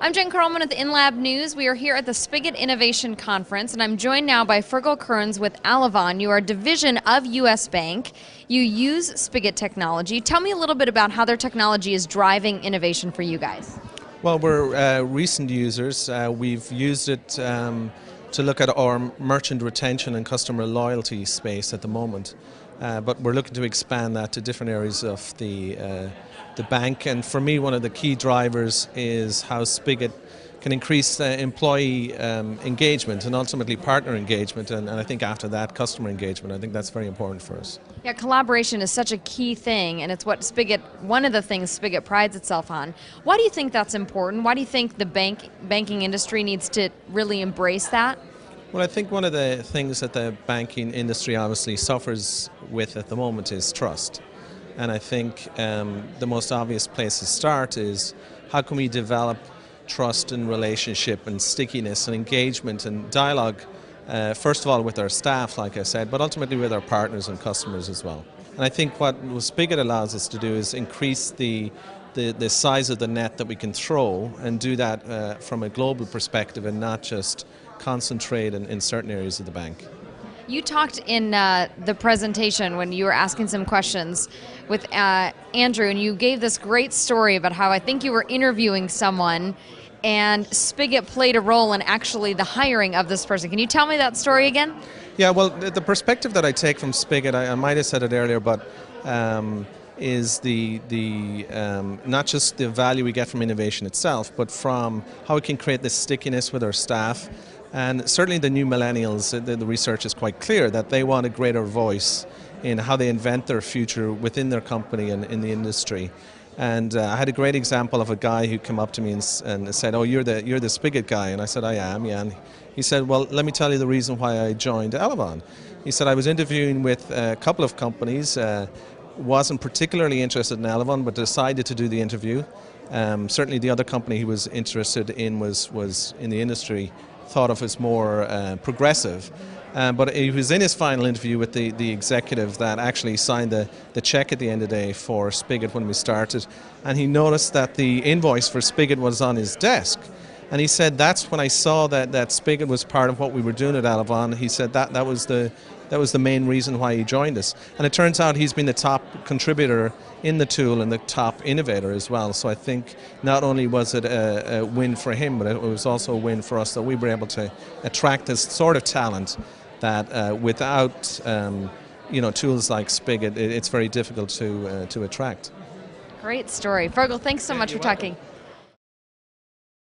I'm Jen Carlman at the InLab News. We are here at the Spigot Innovation Conference, and I'm joined now by Fergal Kerns with Elavon. You are a division of U.S. Bank. You use Spigot technology. Tell me a little bit about how their technology is driving innovation for you guys. Well, we're recent users. We've used it to look at our merchant retention and customer loyalty space at the moment. But we're looking to expand that to different areas of the bank. And for me, one of the key drivers is how Spigot can increase employee engagement and ultimately partner engagement, and I think after that, customer engagement. I think that's very important for us. Yeah, collaboration is such a key thing, and it's what one of the things Spigot prides itself on. Why do you think that's important? Why do you think the banking industry needs to really embrace that? Well, I think one of the things that the banking industry obviously suffers with at the moment is trust. And I think the most obvious place to start is how can we develop trust and relationship and stickiness and engagement and dialogue, first of all with our staff, like I said, but ultimately with our partners and customers as well. And I think what Spigot allows us to do is increase the size of the net that we can throw, and do that from a global perspective and not just concentrate in certain areas of the bank. You talked in the presentation when you were asking some questions with Andrew, and you gave this great story about how I think you were interviewing someone and Spigot played a role in actually the hiring of this person. Can you tell me that story again? Yeah, well, the perspective that I take from Spigot, I might have said it earlier, but is not just the value we get from innovation itself, but from how we can create this stickiness with our staff. And certainly the new millennials, the research is quite clear that they want a greater voice in how they invent their future within their company and in the industry. And I had a great example of a guy who came up to me and said, "Oh, you're the Spigot guy," and I said, "I am, yeah." And he said, "Well, let me tell you the reason why I joined Elavon." He said, "I was interviewing with a couple of companies, wasn't particularly interested in Elavon, but decided to do the interview. Certainly the other company he was interested in was in the industry, thought of as more progressive. But he was in his final interview with the executive that actually signed the check at the end of the day for Spigot when we started, and he noticed that the invoice for Spigot was on his desk. And he said, that's when I saw that Spigot was part of what we were doing at Elavon. He said that was the main reason why he joined us. And it turns out he's been the top contributor in the tool and the top innovator as well. So I think not only was it a win for him, but it was also a win for us that we were able to attract this sort of talent that without tools like Spigot, it's very difficult to attract. Great story. Fergal, thanks so much for talking.